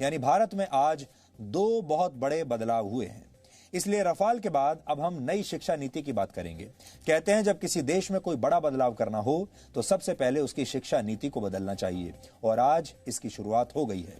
यानी भारत में आज दो बहुत बड़े बदलाव हुए हैं। इसलिए रफाल के बाद अब हम नई शिक्षा नीति की बात करेंगे। कहते हैं जब किसी देश में कोई बड़ा बदलाव करना हो तो सबसे पहले उसकी शिक्षा नीति को बदलना चाहिए, और आज इसकी शुरुआत हो गई है।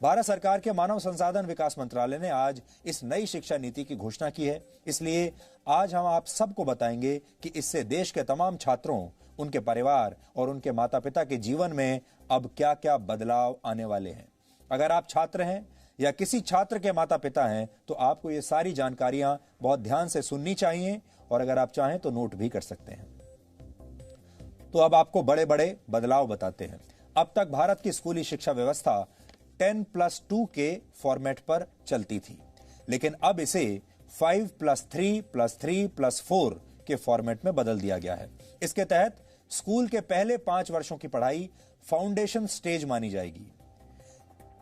भारत सरकार के मानव संसाधन विकास मंत्रालय ने आज इस नई शिक्षा नीति की घोषणा की है। इसलिए आज हम आप सबको बताएंगे कि इससे देश के तमाम छात्रों, उनके परिवार और उनके माता पिता के जीवन में अब क्या क्या बदलाव आने वाले हैं। अगर आप छात्र हैं या किसी छात्र के माता पिता हैं तो आपको ये सारी जानकारियां बहुत ध्यान से सुननी चाहिए, और अगर आप चाहें तो नोट भी कर सकते हैं। तो अब आपको बड़े बड़े बदलाव बताते हैं। अब तक भारत की स्कूली शिक्षा व्यवस्था 10+2 के फॉर्मेट पर चलती थी, लेकिन अब इसे 5+3+3+4 के फॉर्मेट में बदल दिया गया है। इसके तहत स्कूल के पहले 5 वर्षों की पढ़ाई फाउंडेशन स्टेज मानी जाएगी,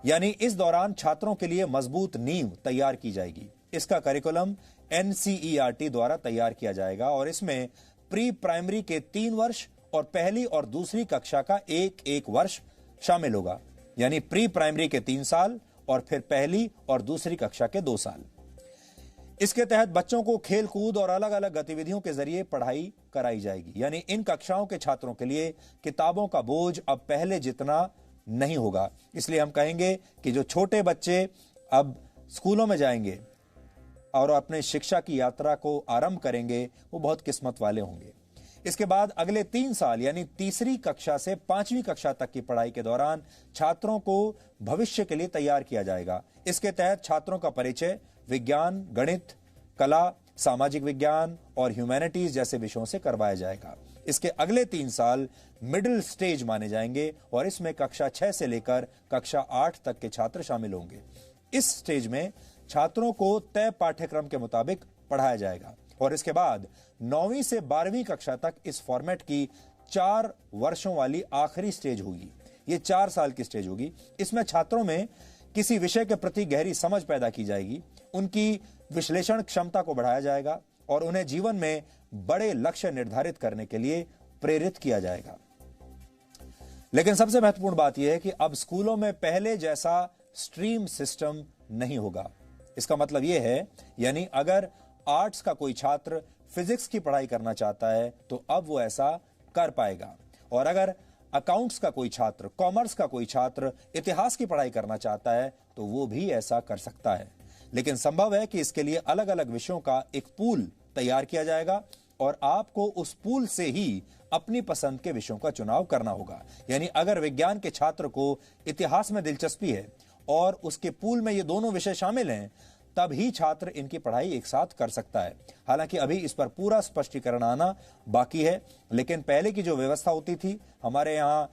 यानी इस दौरान छात्रों के लिए मजबूत नींव तैयार की जाएगी। इसका करिकुलम NCERT द्वारा तैयार किया जाएगा और इसमें प्री प्राइमरी के 3 वर्ष और पहली और दूसरी कक्षा का एक वर्ष शामिल होगा, यानी प्री प्राइमरी के 3 साल और फिर पहली और दूसरी कक्षा के 2 साल। इसके तहत बच्चों को खेल कूद और अलग अलग गतिविधियों के जरिए पढ़ाई कराई जाएगी, यानी इन कक्षाओं के छात्रों के लिए किताबों का बोझ अब पहले जितना नहीं होगा। इसलिए हम कहेंगे कि जो छोटे बच्चे अब स्कूलों में जाएंगे और अपने शिक्षा की यात्रा को आरंभ करेंगे वो बहुत किस्मत वाले होंगे। इसके बाद अगले 3 साल यानी तीसरी कक्षा से 5वीं कक्षा तक की पढ़ाई के दौरान छात्रों को भविष्य के लिए तैयार किया जाएगा। इसके तहत छात्रों का परिचय विज्ञान, गणित, कला, सामाजिक विज्ञान और ह्यूमैनिटीज जैसे विषयों से करवाया जाएगा। इसके अगले 3 साल मिडिल स्टेज माने जाएंगे और इसमें कक्षा 6 से लेकर कक्षा 8 तक के छात्र शामिल होंगे। इस स्टेज में छात्रों को तय पाठ्यक्रम के मुताबिक पढ़ाया जाएगा और इसके बाद 9वीं से 12वीं कक्षा तक इस फॉर्मेट की 4 वर्षों वाली आखिरी स्टेज होगी। ये 4 साल की स्टेज होगी। इसमें छात्रों में किसी विषय के प्रति गहरी समझ पैदा की जाएगी, उनकी विश्लेषण क्षमता को बढ़ाया जाएगा और उन्हें जीवन में बड़े लक्ष्य निर्धारित करने के लिए प्रेरित किया जाएगा। लेकिन सबसे महत्वपूर्ण बात यह है कि अब स्कूलों में पहले जैसा स्ट्रीम सिस्टम नहीं होगा। इसका मतलब यह है, यानी अगर आर्ट्स का कोई छात्र फिजिक्स की पढ़ाई करना चाहता है तो अब वो ऐसा कर पाएगा, और अगर अकाउंट्स का कोई छात्र, कॉमर्स का कोई छात्र इतिहास की पढ़ाई करना चाहता है तो वो भी ऐसा कर सकता है। लेकिन संभव है कि इसके लिए अलग अलग विषयों का एक पूल तैयार किया जाएगा और आपको उस पूल से ही अपनी पसंद के विषयों का चुनाव करना होगा। यानी अगर विज्ञान के छात्र को इतिहास में दिलचस्पी है और उसके पूल में ये दोनों विषय शामिल हैं, तब ही छात्र इनकी पढ़ाई एक साथ कर सकता है। हालांकि अभी इस पर पूरा स्पष्टीकरण आना बाकी है, लेकिन पहले की जो व्यवस्था होती थी, हमारे यहाँ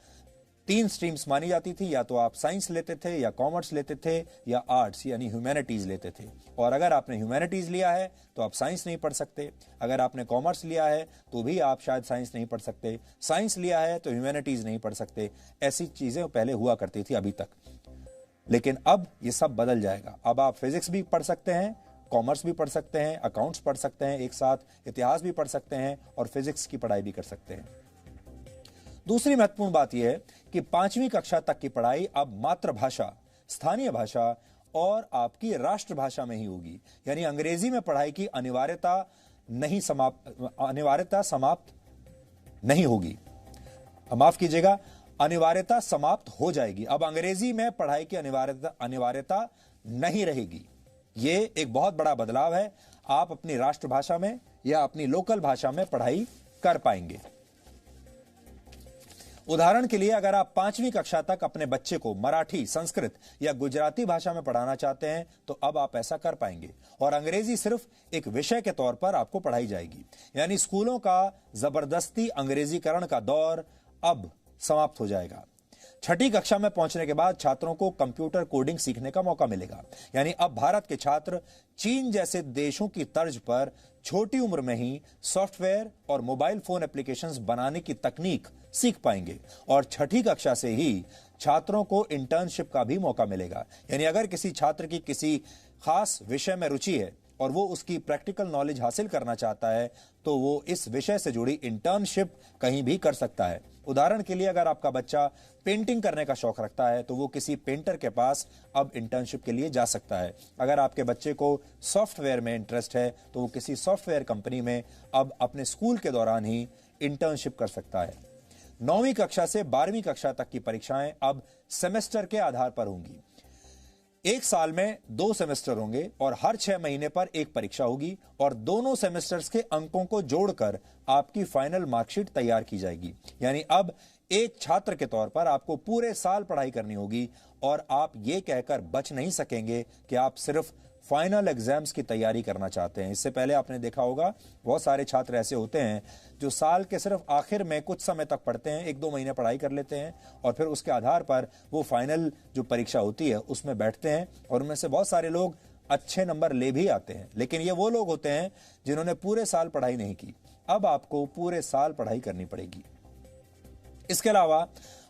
3 स्ट्रीम्स मानी जाती थी, या तो आप साइंस लेते थे या कॉमर्स लेते थे या आर्ट्स यानी ह्यूमैनिटीज लेते थे। और अगर आपने ह्यूमैनिटीज लिया है तो आप साइंस नहीं पढ़ सकते, अगर आपने कॉमर्स लिया है तो भी आप शायद साइंस नहीं पढ़ सकते, साइंस लिया है तो ह्यूमैनिटीज नहीं पढ़ सकते। ऐसी चीजें पहले हुआ करती थी अभी तक, लेकिन अब ये सब बदल जाएगा। अब आप फिजिक्स भी पढ़ सकते हैं, कॉमर्स भी पढ़ सकते हैं, अकाउंट्स पढ़ सकते हैं, एक साथ इतिहास भी पढ़ सकते हैं और फिजिक्स की पढ़ाई भी कर सकते हैं। दूसरी महत्वपूर्ण बात यह है कि 5वीं कक्षा तक की पढ़ाई अब मातृभाषा, स्थानीय भाषा और आपकी राष्ट्रभाषा में ही होगी। यानी अंग्रेजी में पढ़ाई की अनिवार्यता समाप्त नहीं होगी। माफ कीजिएगा, अनिवार्यता समाप्त हो जाएगी। अब अंग्रेजी में पढ़ाई की अनिवार्यता नहीं रहेगी। ये एक बहुत बड़ा बदलाव है। आप अपनी राष्ट्रभाषा में या अपनी लोकल भाषा में पढ़ाई कर पाएंगे। उदाहरण के लिए अगर आप 5वीं कक्षा तक अपने बच्चे को मराठी, संस्कृत या गुजराती भाषा में पढ़ाना चाहते हैं तो अब आप ऐसा कर पाएंगे, और अंग्रेजी सिर्फ एक विषय के तौर पर आपको पढ़ाई जाएगी। यानी स्कूलों का जबरदस्ती अंग्रेजीकरण का दौर अब समाप्त हो जाएगा। 6ठी कक्षा में पहुंचने के बाद छात्रों को कंप्यूटर कोडिंग सीखने का मौका मिलेगा। यानी अब भारत के छात्र चीन जैसे देशों की तर्ज पर छोटी उम्र में ही सॉफ्टवेयर और मोबाइल फोन एप्लीकेशंस बनाने की तकनीक सीख पाएंगे, और 6ठी कक्षा से ही छात्रों को इंटर्नशिप का भी मौका मिलेगा। यानी अगर किसी छात्र की किसी खास विषय में रुचि है और वो उसकी प्रैक्टिकल नॉलेज हासिल करना चाहता है तो वो इस विषय से जुड़ी इंटर्नशिप कहीं भी कर सकता है। उदाहरण के लिए अगर आपका बच्चा पेंटिंग करने का शौक रखता है तो वो किसी पेंटर के पास अब इंटर्नशिप के लिए जा सकता है। अगर आपके बच्चे को सॉफ्टवेयर में इंटरेस्ट है तो वो किसी सॉफ्टवेयर कंपनी में अब अपने स्कूल के दौरान ही इंटर्नशिप कर सकता है। 9वीं कक्षा से 12वीं कक्षा तक की परीक्षाएं अब सेमेस्टर के आधार पर होंगी। एक साल में 2 सेमेस्टर होंगे और हर 6 महीने पर एक परीक्षा होगी और दोनों सेमेस्टर्स के अंकों को जोड़कर आपकी फाइनल मार्कशीट तैयार की जाएगी। यानी अब एक छात्र के तौर पर आपको पूरे साल पढ़ाई करनी होगी और आप ये कहकर बच नहीं सकेंगे कि आप सिर्फ फाइनल एग्जाम्स की तैयारी करना चाहते हैं। इससे पहले आपने देखा होगा बहुत सारे छात्र ऐसे होते हैं जो साल के सिर्फ आखिर में कुछ समय तक पढ़ते हैं, 1-2 महीने पढ़ाई कर लेते हैं और फिर उसके आधार पर वो फाइनल जो परीक्षा होती है उसमें बैठते हैं और उनमें से बहुत सारे लोग अच्छे नंबर ले भी आते हैं। लेकिन ये वो लोग होते हैं जिन्होंने पूरे साल पढ़ाई नहीं की। अब आपको पूरे साल पढ़ाई करनी पड़ेगी। इसके अलावा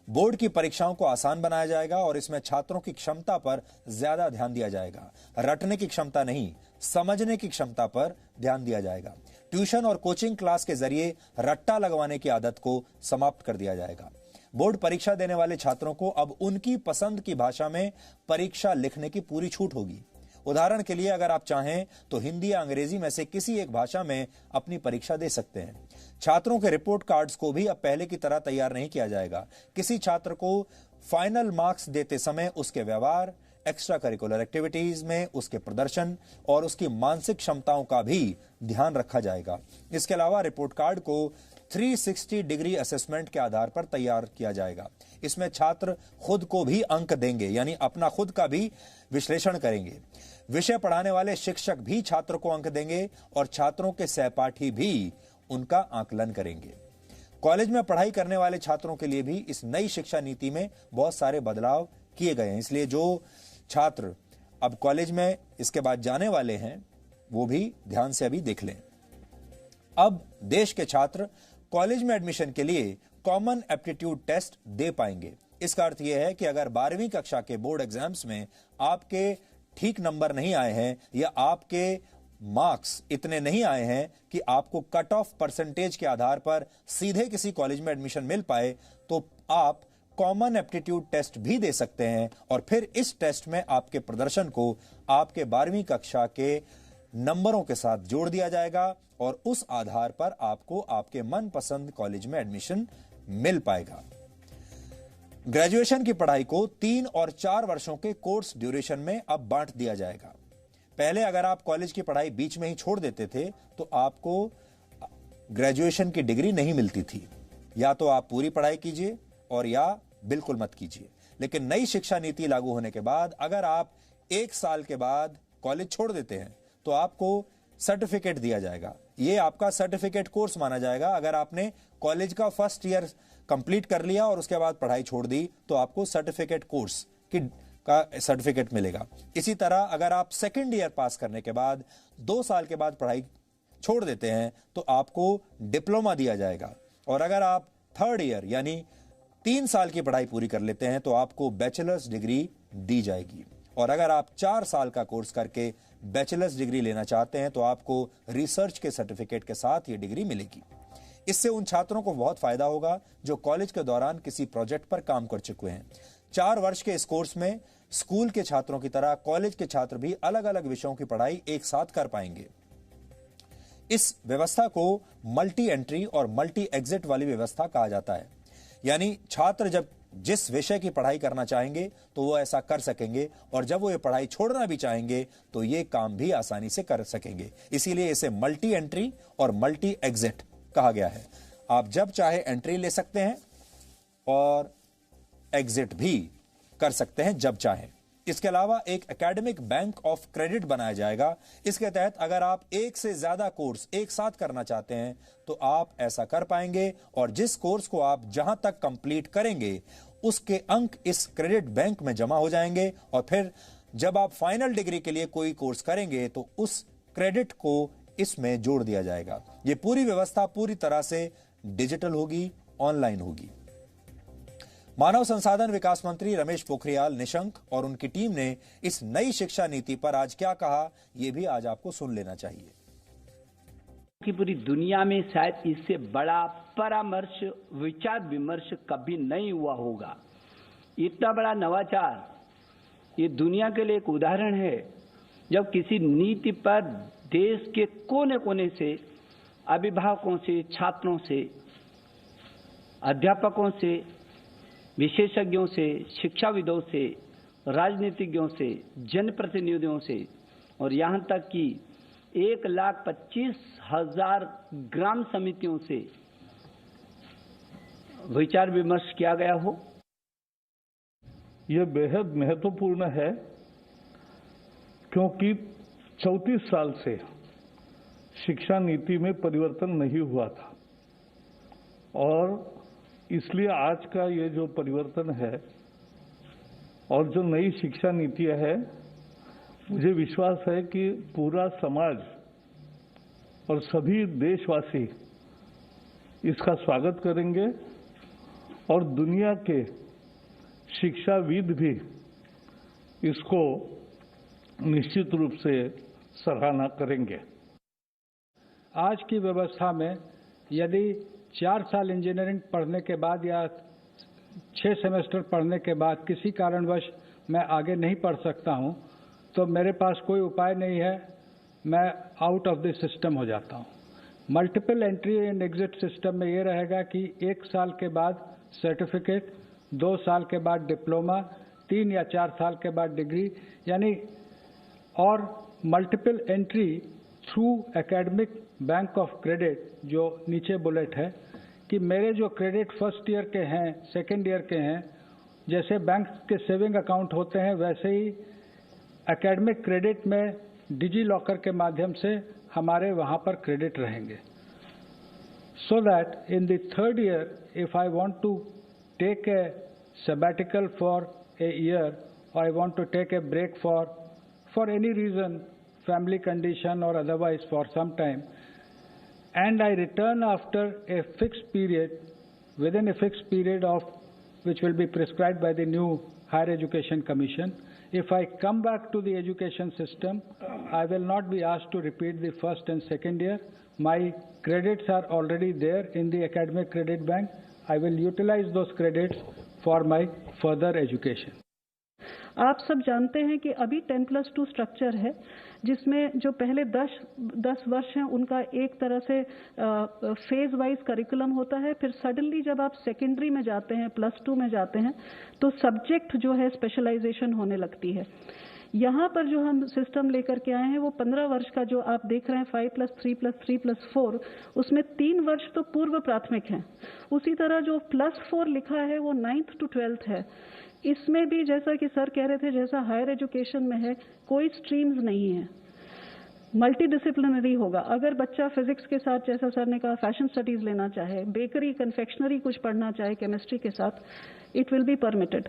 बोर्ड की परीक्षाओं को आसान बनाया जाएगा और इसमें छात्रों की क्षमता पर ज्यादा ध्यान दिया जाएगा। रटने की क्षमता नहीं, समझने की क्षमता पर ध्यान दिया जाएगा। ट्यूशन और कोचिंग क्लास के जरिए रट्टा लगवाने की आदत को समाप्त कर दिया जाएगा। बोर्ड परीक्षा देने वाले छात्रों को अब उनकी पसंद की भाषा में परीक्षा लिखने की पूरी छूट होगी। उदाहरण के लिए अगर आप चाहें तो हिंदी या अंग्रेजी में से किसी एक भाषा में अपनी परीक्षा दे सकते हैं। छात्रों के रिपोर्ट कार्ड्स को भी अब पहले की तरह तैयार नहीं किया जाएगा। किसी छात्र को फाइनल मार्क्स देते समय उसके व्यवहार, एक्स्ट्रा करिकुलर एक्टिविटीज में उसके प्रदर्शन और उसकी मानसिक क्षमताओं का भी ध्यान रखा जाएगा। इसके अलावा रिपोर्ट कार्ड को 360 डिग्री असेसमेंट के आधार पर तैयार किया जाएगा। इसमें छात्र खुद को भी अंक देंगे, यानी अपना खुद का भी विश्लेषण करेंगे। विषय पढ़ाने वाले शिक्षक भी छात्र को अंक देंगे और छात्रों के सहपाठी भी उनका आकलन करेंगे। कॉलेज में पढ़ाई करने वाले छात्रों के लिए भी इस नई शिक्षा नीति में बहुत सारे बदलाव किए गए हैं। इसलिए जो छात्र अब कॉलेज में इसके बाद जाने वाले हैं वो भी ध्यान से अभी देख लें। अब देश के छात्र कॉलेज में एडमिशन के लिए कॉमन एप्टीट्यूड टेस्ट दे पाएंगे। इसका अर्थ यह है कि अगर 12वीं कक्षा के बोर्ड एग्जाम्स में आपके ठीक नंबर नहीं आए हैं या आपके मार्क्स इतने नहीं आए हैं कि आपको कट ऑफ परसेंटेज के आधार पर सीधे किसी कॉलेज में एडमिशन मिल पाए, तो आप कॉमन एप्टीट्यूड टेस्ट भी दे सकते हैं और फिर इस टेस्ट में आपके प्रदर्शन को आपके 12वीं कक्षा के नंबरों के साथ जोड़ दिया जाएगा और उस आधार पर आपको आपके मनपसंद कॉलेज में एडमिशन मिल पाएगा। ग्रेजुएशन की पढ़ाई को 3 और 4 वर्षों के कोर्स ड्यूरेशन में अब बांट दिया जाएगा। पहले अगर आप कॉलेज की पढ़ाई बीच में ही छोड़ देते थे तो आपको ग्रेजुएशन की डिग्री नहीं मिलती थी। या तो आप पूरी पढ़ाई कीजिए और या बिल्कुल मत कीजिए। लेकिन नई शिक्षा नीति लागू होने के बाद अगर आप 1 साल के बाद कॉलेज छोड़ देते हैं तो आपको सर्टिफिकेट दिया जाएगा। ये आपका सर्टिफिकेट कोर्स माना जाएगा। अगर आपने कॉलेज का फर्स्ट ईयर कंप्लीट कर लिया और उसके बाद पढ़ाई छोड़ दी तो आपको सर्टिफिकेट कोर्स का सर्टिफिकेट मिलेगा। इसी तरह अगर आप सेकेंड ईयर पास करने के बाद 2 साल के बाद पढ़ाई छोड़ देते हैं तो आपको डिप्लोमा दिया जाएगा। और अगर आप थर्ड ईयर यानी 3 साल की पढ़ाई पूरी कर लेते हैं तो आपको बैचलर्स डिग्री दी जाएगी। और अगर आप 4 साल का कोर्स करके बैचलर्स डिग्री लेना चाहते हैं तो आपको रिसर्च के सर्टिफिकेट के साथ ये डिग्री मिलेगी। इससे उन छात्रों को बहुत फायदा होगा जो कॉलेज के दौरान किसी प्रोजेक्ट पर काम कर चुके हैं। 4 वर्ष के इस कोर्स में स्कूल के छात्रों की तरह कॉलेज के छात्र भी अलग अलग विषयों की पढ़ाई एक साथ कर पाएंगे। इस व्यवस्था को मल्टी एंट्री और मल्टी एग्जिट वाली व्यवस्था कहा जाता है। यानी छात्र जब जिस विषय की पढ़ाई करना चाहेंगे तो वो ऐसा कर सकेंगे और जब वो ये पढ़ाई छोड़ना भी चाहेंगे तो ये काम भी आसानी से कर सकेंगे। इसीलिए इसे मल्टी एंट्री और मल्टी एग्जिट कहा गया है। आप जब चाहे एंट्री ले सकते हैं और एग्जिट भी कर सकते हैं जब चाहें। इसके अलावा एक एकेडमिक बैंक ऑफ क्रेडिट बनाया जाएगा। इसके तहत अगर आप एक से ज्यादा कोर्स एक साथ करना चाहते हैं तो आप ऐसा कर पाएंगे और जिस कोर्स को आप जहां तक कंप्लीट करेंगे उसके अंक इस क्रेडिट बैंक में जमा हो जाएंगे और फिर जब आप फाइनल डिग्री के लिए कोई कोर्स करेंगे तो उस क्रेडिट को इसमें जोड़ दिया जाएगा। यह पूरी व्यवस्था पूरी तरह से डिजिटल होगी, ऑनलाइन होगी। मानव संसाधन विकास मंत्री रमेश पोखरियाल निशंक और उनकी टीम ने इस नई शिक्षा नीति पर आज क्या कहा, यह भी आज आपको सुन लेना चाहिए। कि पूरी दुनिया में शायद इससे बड़ा परामर्श, विचार विमर्श कभी नहीं हुआ होगा। इतना बड़ा नवाचार ये दुनिया के लिए एक उदाहरण है, जब किसी नीति पर देश के कोने कोने से, अभिभावकों से, छात्रों से, अध्यापकों से, विशेषज्ञों से, शिक्षाविदों से, राजनीतिज्ञों से, जनप्रतिनिधियों से और यहाँ तक कि 1,25,000 ग्राम समितियों से विचार विमर्श किया गया हो। यह बेहद महत्वपूर्ण है क्योंकि 34 साल से शिक्षा नीति में परिवर्तन नहीं हुआ था और इसलिए आज का ये जो परिवर्तन है और जो नई शिक्षा नीति है, मुझे विश्वास है कि पूरा समाज और सभी देशवासी इसका स्वागत करेंगे और दुनिया के शिक्षाविद भी इसको निश्चित रूप से सराहना करेंगे। आज की व्यवस्था में यदि 4 साल इंजीनियरिंग पढ़ने के बाद या 6 सेमेस्टर पढ़ने के बाद किसी कारणवश मैं आगे नहीं पढ़ सकता हूं, तो मेरे पास कोई उपाय नहीं है, मैं आउट ऑफ द सिस्टम हो जाता हूं। Multiple entry and exit system में ये रहेगा कि 1 साल के बाद सर्टिफिकेट, 2 साल के बाद डिप्लोमा, 3 या 4 साल के बाद डिग्री, यानी और multiple entry through academic bank of credit, जो नीचे बुलेट है कि मेरे जो क्रेडिट फर्स्ट ईयर के हैं, सेकेंड ईयर के हैं, जैसे बैंक के सेविंग अकाउंट होते हैं वैसे ही एकेडमिक क्रेडिट में डिजी लॉकर के माध्यम से हमारे वहाँ पर क्रेडिट रहेंगे। So that in the third year if I want to take a sabbatical for a year or I want to take a break for any reason, family condition or otherwise for some time, and I return after a fixed period, within a fixed period of which will be prescribed by the new Higher Education Commission. If I come back to the education system, I will not be asked to repeat the first and second year. My credits are already there in the academic credit bank. I will utilize those credits for my further education. आप सब जानते हैं कि अभी 10+2 structure है, जिसमें जो पहले 10 वर्ष हैं उनका एक तरह से फेज वाइज करिकुलम होता है। फिर सडनली जब आप सेकेंडरी में जाते हैं, +2 में जाते हैं, तो सब्जेक्ट जो है स्पेशलाइजेशन होने लगती है। यहाँ पर जो हम सिस्टम लेकर के आए हैं वो 15 वर्ष का जो आप देख रहे हैं 5+3+3+4, उसमें 3 वर्ष तो पूर्व प्राथमिक हैं। उसी तरह जो +4 लिखा है वो 9th to 12th है। इसमें भी जैसा कि सर कह रहे थे, जैसा हायर एजुकेशन में है, कोई स्ट्रीम्स नहीं है, मल्टी डिसिप्लिनरी होगा। अगर बच्चा फिजिक्स के साथ, जैसा सर ने कहा, फैशन स्टडीज लेना चाहे, बेकरी कन्फेक्शनरी कुछ पढ़ना चाहे केमिस्ट्री के साथ, इट विल बी परमिटेड।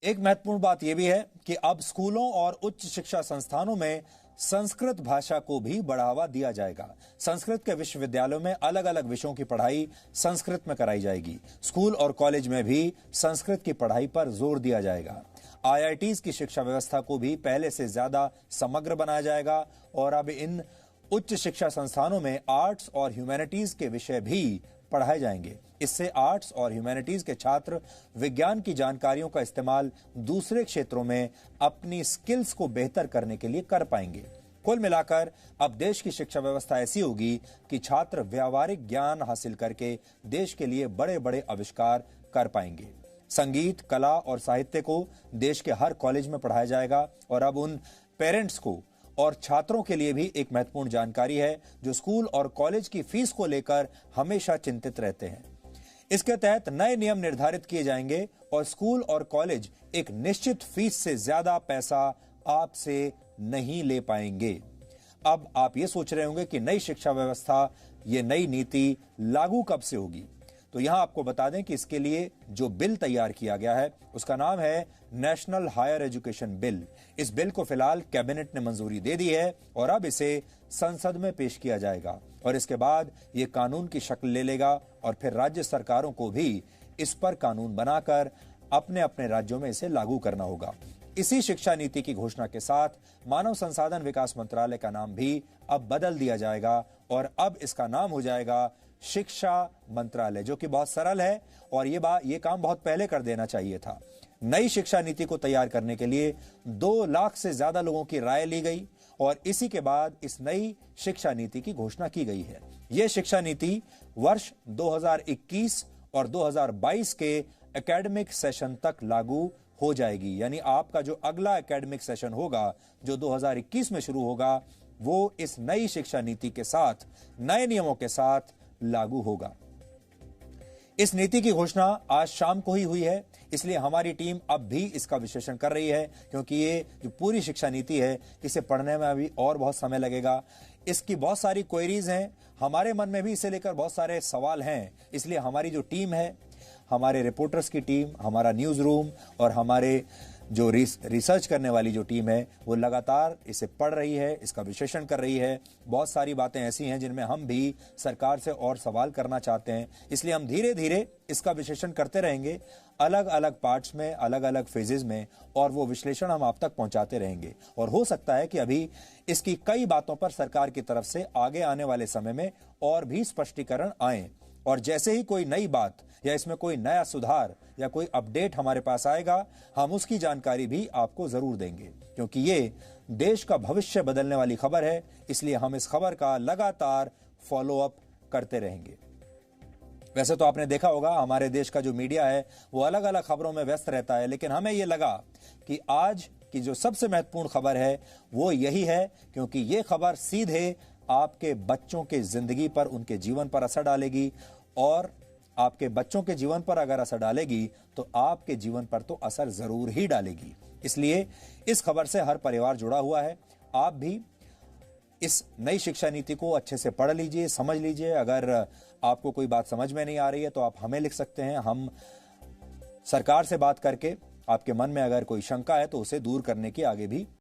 एक महत्वपूर्ण बात यह भी है कि अब स्कूलों और उच्च शिक्षा संस्थानों में संस्कृत भाषा को भी बढ़ावा दिया जाएगा। संस्कृत के विश्वविद्यालयों में अलग अलग विषयों की पढ़ाई संस्कृत में कराई जाएगी। स्कूल और कॉलेज में भी संस्कृत की पढ़ाई पर जोर दिया जाएगा। आईआईटीज की शिक्षा व्यवस्था को भी पहले से ज्यादा समग्र बनाया जाएगा और अब इन उच्च शिक्षा संस्थानों में आर्ट्स और ह्यूमैनिटीज के विषय भी पढ़ाए जाएंगे। इससे आर्ट्स और ह्यूमैनिटीज के छात्र विज्ञान की जानकारियों का इस्तेमाल दूसरे क्षेत्रों में अपनी स्किल्स को बेहतर करने के लिए कर पाएंगे। कुल मिलाकर अब देश की शिक्षा व्यवस्था ऐसी होगी कि छात्र व्यावहारिक ज्ञान हासिल करके देश के लिए बड़े बड़े आविष्कार कर पाएंगे। संगीत, कला और साहित्य को देश के हर कॉलेज में पढ़ाया जाएगा और अब उन पेरेंट्स को और छात्रों के लिए भी एक महत्वपूर्ण जानकारी है जो स्कूल और कॉलेज की फीस को लेकर हमेशा चिंतित रहते हैं। इसके तहत नए नियम निर्धारित किए जाएंगे और स्कूल और कॉलेज एक निश्चित फीस से ज्यादा पैसा आपसे नहीं ले पाएंगे। अब आप ये सोच रहे होंगे कि नई शिक्षा व्यवस्था, ये नई नीति लागू कब से होगी, तो यहां आपको बता दें कि इसके लिए जो बिल तैयार किया गया है उसका नाम है नेशनल हायर एजुकेशन बिल। इस बिल को फिलहाल कैबिनेट ने मंजूरी दे दी है और अब इसे संसद में पेश किया जाएगा और इसके बाद ये कानून की शक्ल ले लेगा और फिर राज्य सरकारों को भी इस पर कानून बनाकर अपने अपने राज्यों में इसे लागू करना होगा। इसी शिक्षा नीति की घोषणा के साथ मानव संसाधन विकास मंत्रालय का नाम भी अब बदल दिया जाएगा और अब इसका नाम हो जाएगा शिक्षा मंत्रालय, जो कि बहुत सरल है और ये काम बहुत पहले कर देना चाहिए था। नई शिक्षा नीति को तैयार करने के लिए 2 लाख से ज्यादा लोगों की राय ली गई और इसी के बाद इस नई शिक्षा नीति की घोषणा की गई है। यह शिक्षा नीति वर्ष 2021 और 2022 के एकेडमिक सेशन तक लागू हो जाएगी। यानी आपका जो अगला एकेडमिक सेशन होगा, जो 2021 में शुरू होगा, वो इस नई शिक्षा नीति के साथ, नए नियमों के साथ लागू होगा। इस नीति की घोषणा आज शाम को ही हुई है, इसलिए हमारी टीम अब भी इसका विश्लेषण कर रही है, क्योंकि ये जो पूरी शिक्षा नीति है, इसे पढ़ने में अभी और बहुत समय लगेगा। इसकी बहुत सारी क्वेरीज हैं, हमारे मन में भी इसे लेकर बहुत सारे सवाल हैं। इसलिए हमारी जो टीम है, हमारे रिपोर्टर्स की टीम, हमारा न्यूज रूम और हमारे जो रिसर्च करने वाली जो टीम है, वो लगातार इसे पढ़ रही है, इसका विश्लेषण कर रही है। बहुत सारी बातें ऐसी हैं जिनमें हम भी सरकार से और सवाल करना चाहते हैं, इसलिए हम धीरे धीरे इसका विश्लेषण करते रहेंगे, अलग अलग पार्ट्स में, अलग अलग फेजेस में, और वो विश्लेषण हम आप तक पहुंचाते रहेंगे। और हो सकता है कि अभी इसकी कई बातों पर सरकार की तरफ से आगे आने वाले समय में और भी स्पष्टीकरण आए, और जैसे ही कोई नई बात या इसमें कोई नया सुधार या कोई अपडेट हमारे पास आएगा, हम उसकी जानकारी भी आपको जरूर देंगे, क्योंकि ये देश का भविष्य बदलने वाली खबर है। इसलिए हम इस खबर का लगातार फॉलो अप करते रहेंगे। वैसे तो आपने देखा होगा, हमारे देश का जो मीडिया है वो अलग अलग खबरों में व्यस्त रहता है, लेकिन हमें ये लगा कि आज की जो सबसे महत्वपूर्ण खबर है वो यही है, क्योंकि ये खबर सीधे आपके बच्चों के जिंदगी पर, उनके जीवन पर असर डालेगी, और आपके बच्चों के जीवन पर अगर असर डालेगी तो आपके जीवन पर तो असर जरूर ही डालेगी। इसलिए इस खबर से हर परिवार जुड़ा हुआ है। आप भी इस नई शिक्षा नीति को अच्छे से पढ़ लीजिए, समझ लीजिए। अगर आपको कोई बात समझ में नहीं आ रही है तो आप हमें लिख सकते हैं। हम सरकार से बात करके आपके मन में अगर कोई शंका है तो उसे दूर करने की आगे भी